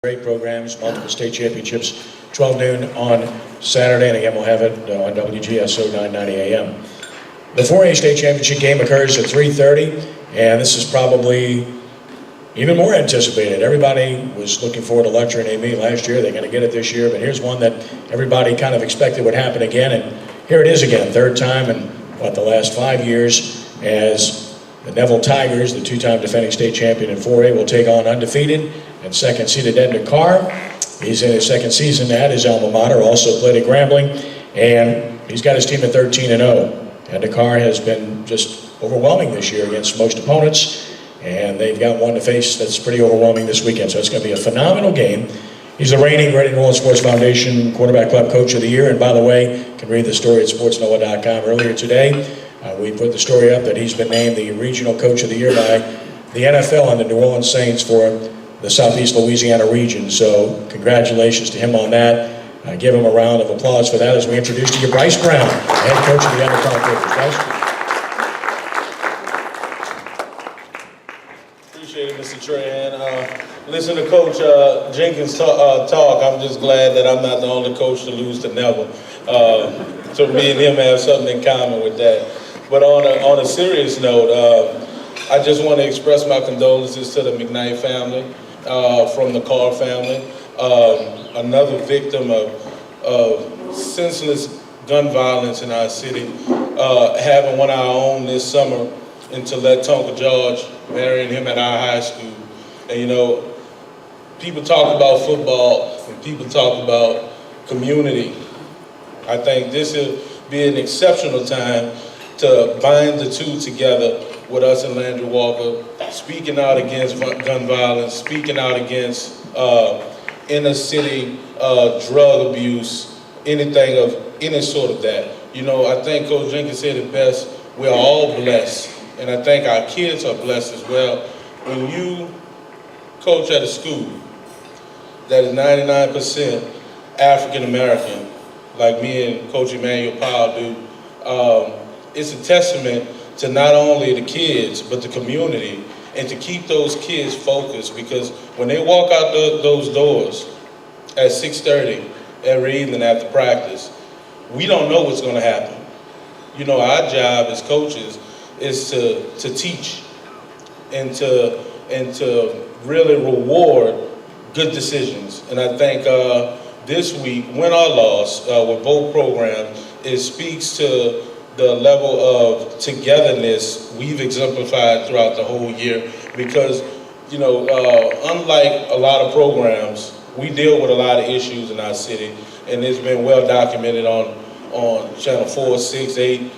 Great programs, multiple state championships, 12 noon on Saturday, and again we'll have it on WGSO 990 AM. The 4A state championship game occurs at 3:30, and this is probably even more anticipated. Everybody was looking forward to lecturing me last year. They're going to get it this year, but here's one that everybody kind of expected would happen again, and here it is again, third time in the last 5 years, as the Neville Tigers, the two-time defending state champion in 4A, will take on undefeated and second-seeded Karr. He's in his second season at his alma mater, also played at Grambling, and he's got his team at 13-0. Karr has been just overwhelming this year against most opponents, and they've got one to face that's pretty overwhelming this weekend, so it's going to be a phenomenal game. He's the reigning Reading New Orleans Sports Foundation Quarterback Club Coach of the Year, and by the way, you can read the story at sportsnoah.com earlier today. We put the story up that he's been named the Regional Coach of the Year by the NFL and the New Orleans Saints for the Southeast Louisiana region. So congratulations to him on that. Give him a round of applause for that as we introduce to you Brice Brown, head coach of the Undercroft Coaches. Brice? Appreciate it, Mr. Trey. And listen to Coach Jenkins talk. I'm just glad that I'm not the only coach to lose to Neville. So me and him have something in common with that. But on a serious note, I just want to express my condolences to the McKnight family. From the Karr family, another victim of senseless gun violence in our city, having one of our own this summer into Tonka George, marrying him at our high school. And you know, people talk about football and people talk about community. I think this will be an exceptional time to bind the two together with us and Landry Walker, speaking out against gun violence, speaking out against inner city drug abuse, anything of any sort of that. You know, I think Coach Jenkins said it best, we're all blessed, and I think our kids are blessed as well. When you coach at a school that is 99% African American, like me and Coach Emmanuel Powell do, it's a testament to not only the kids, but the community, and to keep those kids focused, because when they walk out those doors at 6:30 every evening after practice, we don't know what's going to happen. You know, our job as coaches is to teach and to really reward good decisions. And I think this week, win or loss, with both programs, it speaks to the level of togetherness we've exemplified throughout the whole year, because, you know, unlike a lot of programs, we deal with a lot of issues in our city, and it's been well documented on Channel 4, 6, 8,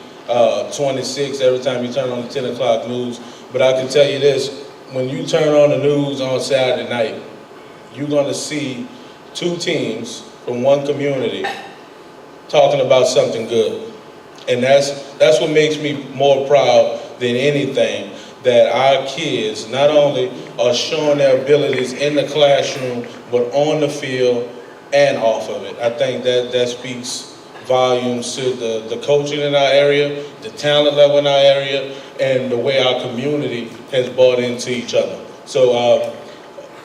26, every time you turn on the 10 o'clock news. But I can tell you this, when you turn on the news on Saturday night, you're going to see two teams from one community talking about something good. And that's what makes me more proud than anything, that our kids not only are showing their abilities in the classroom, but on the field and off of it. I think that speaks volumes to the coaching in our area, the talent level in our area, and the way our community has bought into each other. So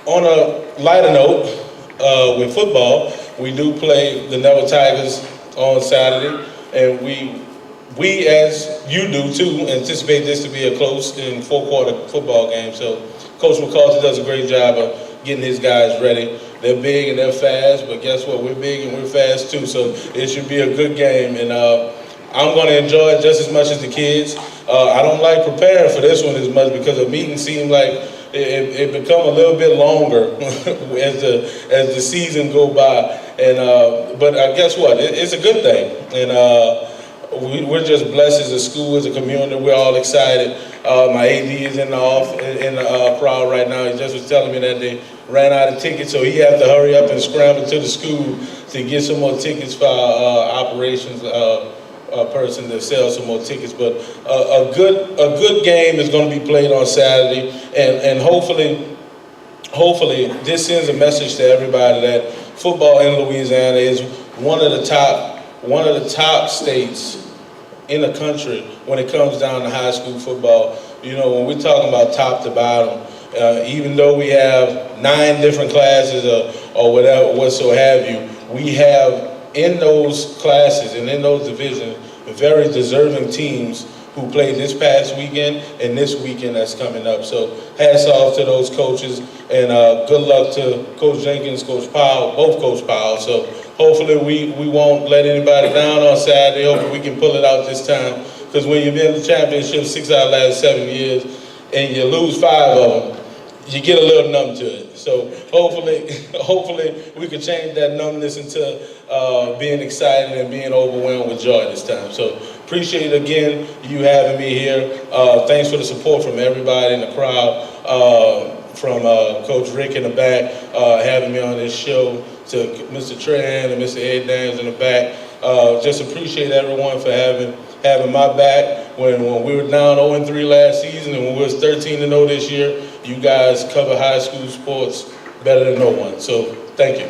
on a lighter note, with football, we do play the Neville Tigers on Saturday, and we, as you do too, anticipate this to be a close and four-quarter football game. So Coach McCarthy does a great job of getting his guys ready. They're big and they're fast, but guess what? We're big and we're fast too, so it should be a good game. And I'm going to enjoy it just as much as the kids. I don't like preparing for this one as much, because the meetings seem like it become a little bit longer as the season go by. And but guess what? It's a good thing. And we're just blessed as a school, as a community. We're all excited. My AD is in the crowd right now. He just was telling me that they ran out of tickets, so he had to hurry up and scramble to the school to get some more tickets for our operations person to sell some more tickets. But a good game is going to be played on Saturday, and hopefully this sends a message to everybody that football in Louisiana is one of the top states in the country when it comes down to high school football. You know, when we're talking about top to bottom, Even though we have 9 different classes or whatever, have you, we have in those classes and in those divisions very deserving teams who played this past weekend and this weekend that's coming up. So hats off to those coaches, and good luck to Coach Jenkins, Coach Powell, both Coach Powell. So hopefully we won't let anybody down on Saturday. Hopefully we can pull it out this time, because when you've been in the championship 6 out of the last 7 years and you lose 5 of them, you get a little numb to it. So hopefully we can change that numbness into being excited and being overwhelmed with joy this time. So appreciate again you having me here. Thanks for the support from everybody in the crowd, from Coach Rick in the back, having me on this show, to Mr. Trahan and Mr. Ed Daniels in the back. Just appreciate everyone for having my back when we were down 0-3 last season, and when we was 13-0 this year. You guys cover high school sports better than no one. So thank you.